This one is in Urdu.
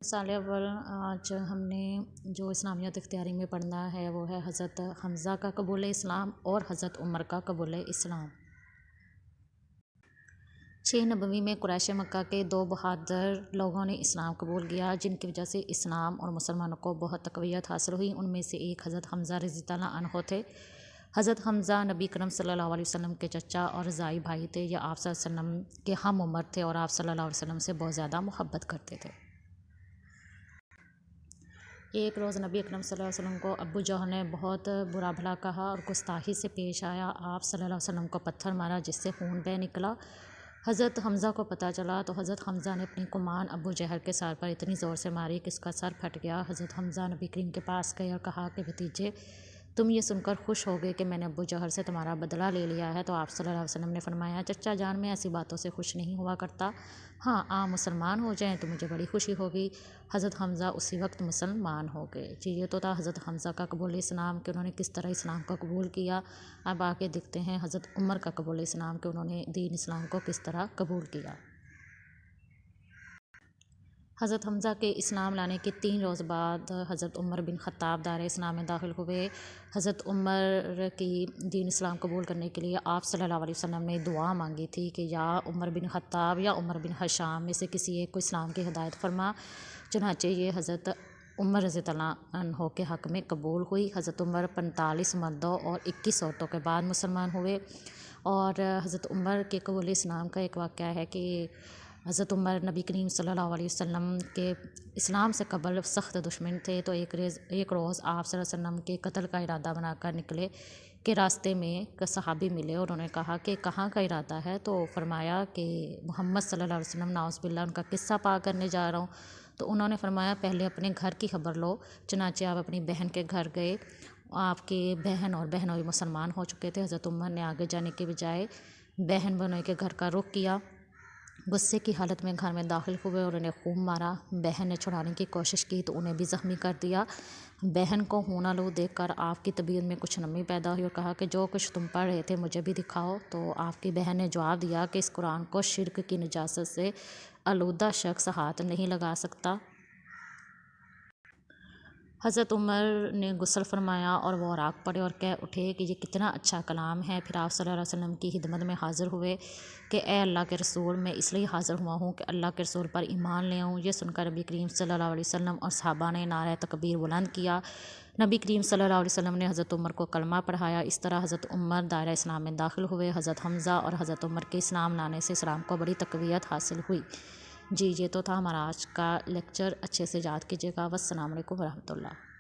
سال اول آج ہم نے جو اسلامیات اختیاری میں پڑھنا ہے وہ ہے حضرت حمزہ کا قبول اسلام اور حضرت عمر کا قبول اسلام۔ 6 نبوی میں قریش مکہ کے 2 بہادر لوگوں نے اسلام قبول کیا جن کی وجہ سے اسلام اور مسلمانوں کو بہت تقویت حاصل ہوئی۔ ان میں سے ایک حضرت حمزہ رضی اللہ عنہ تھے۔ حضرت حمزہ نبی کرم صلی اللہ علیہ وسلم کے چچا اور رضاعی بھائی تھے۔ یہ آپ صلی اللہ علیہ وسلم کے ہم عمر تھے اور آپ صلی اللہ علیہ وسلم سے بہت زیادہ محبت کرتے تھے۔ ایک روز نبی اکرم صلی اللہ علیہ وسلم کو ابو جہل نے بہت برا بھلا کہا اور گستاخی سے پیش آیا۔ آپ صلی اللہ علیہ وسلم کو پتھر مارا جس سے خون بہہ نکلا۔ حضرت حمزہ کو پتہ چلا تو حضرت حمزہ نے اپنی کمان ابو جہل کے سر پر اتنی زور سے ماری کہ اس کا سر پھٹ گیا۔ حضرت حمزہ نبی کریم کے پاس گئے اور کہا کہ بھتیجے، تم یہ سن کر خوش ہو گئے کہ میں نے ابو جہل سے تمہارا بدلہ لے لیا ہے؟ تو آپ صلی اللہ علیہ وسلم نے فرمایا، چچا جان میں ایسی باتوں سے خوش نہیں ہوا کرتا، ہاں آپ مسلمان ہو جائیں تو مجھے بڑی خوشی ہوگی۔ حضرت حمزہ اسی وقت مسلمان ہو گئے۔ جی یہ تو تھا حضرت حمزہ کا قبول اسلام کہ انہوں نے کس طرح اسلام کا قبول کیا۔ اب آگے دیکھتے ہیں حضرت عمر کا قبول اسلام کہ انہوں نے دین اسلام کو کس طرح قبول کیا۔ حضرت حمزہ کے اسلام لانے کے 3 روز بعد حضرت عمر بن خطاب دار اسلام میں داخل ہوئے۔ حضرت عمر کی دین اسلام قبول کرنے کے لیے آپ صلی اللہ علیہ وسلم نے دعا مانگی تھی کہ یا عمر بن خطاب یا عمر بن حشام میں سے کسی ایک کو اسلام کی ہدایت فرما۔ چنانچہ یہ حضرت عمر رضی اللہ عنہ کے حق میں قبول ہوئی۔ حضرت عمر 45 مردوں اور 21 عورتوں کے بعد مسلمان ہوئے۔ اور حضرت عمر کے قبول اسلام کا ایک واقعہ ہے کہ حضرت عمر نبی کریم صلی اللہ علیہ وسلم کے اسلام سے قبل سخت دشمن تھے، تو ایک روز آپ صلی اللہ علیہ وسلم کے قتل کا ارادہ بنا کر نکلے کہ راستے میں ایک صحابی ملے اور انہوں نے کہا کہ کہاں کا ارادہ ہے؟ تو فرمایا کہ محمد صلی اللہ علیہ وسلم نعوذ باللہ ان کا قصہ پا کرنے جا رہا ہوں۔ تو انہوں نے فرمایا پہلے اپنے گھر کی خبر لو۔ چنانچہ آپ اپنی بہن کے گھر گئے۔ آپ کے بہن اور بہنوئی مسلمان ہو چکے تھے۔ حضرت عمر نے آگے جانے کے بجائے بہن بہنوئی کے گھر کا رخ کیا، غصے کی حالت میں گھر میں داخل ہوئے اور انہیں خوب مارا۔ بہن نے چھڑانے کی کوشش کی تو انہیں بھی زخمی کر دیا۔ بہن کو ہونہ لو دیکھ کر آپ کی طبیعت میں کچھ نمی پیدا ہوئی اور کہا کہ جو کچھ تم پڑھ رہے تھے مجھے بھی دکھاؤ۔ تو آپ کی بہن نے جواب دیا کہ اس قرآن کو شرک کی نجاست سے آلودہ شخص ہاتھ نہیں لگا سکتا۔ حضرت عمر نے غسل فرمایا اور وہ اوراق پڑھے اور کہہ اٹھے کہ یہ کتنا اچھا کلام ہے۔ پھر آپ صلی اللہ علیہ وسلم کی خدمت میں حاضر ہوئے کہ اے اللہ کے رسول، میں اس لیے حاضر ہوا ہوں کہ اللہ کے رسول پر ایمان لے آؤں۔ یہ سن کر نبی کریم صلی اللہ علیہ وسلم اور صحابہ نے نعرہ تکبیر بلند کیا۔ نبی کریم صلی اللہ علیہ وسلم نے حضرت عمر کو کلمہ پڑھایا۔ اس طرح حضرت عمر دائرہ اسلام میں داخل ہوئے۔ حضرت حمزہ اور حضرت عمر کے اسلام لانے سے اسلام کو بڑی تقویت حاصل ہوئی۔ جی یہ تو تھا ہمارا آج کا لیکچر، اچھے سے یاد کیجیے گا۔ والسلام علیکم ورحمۃ اللہ۔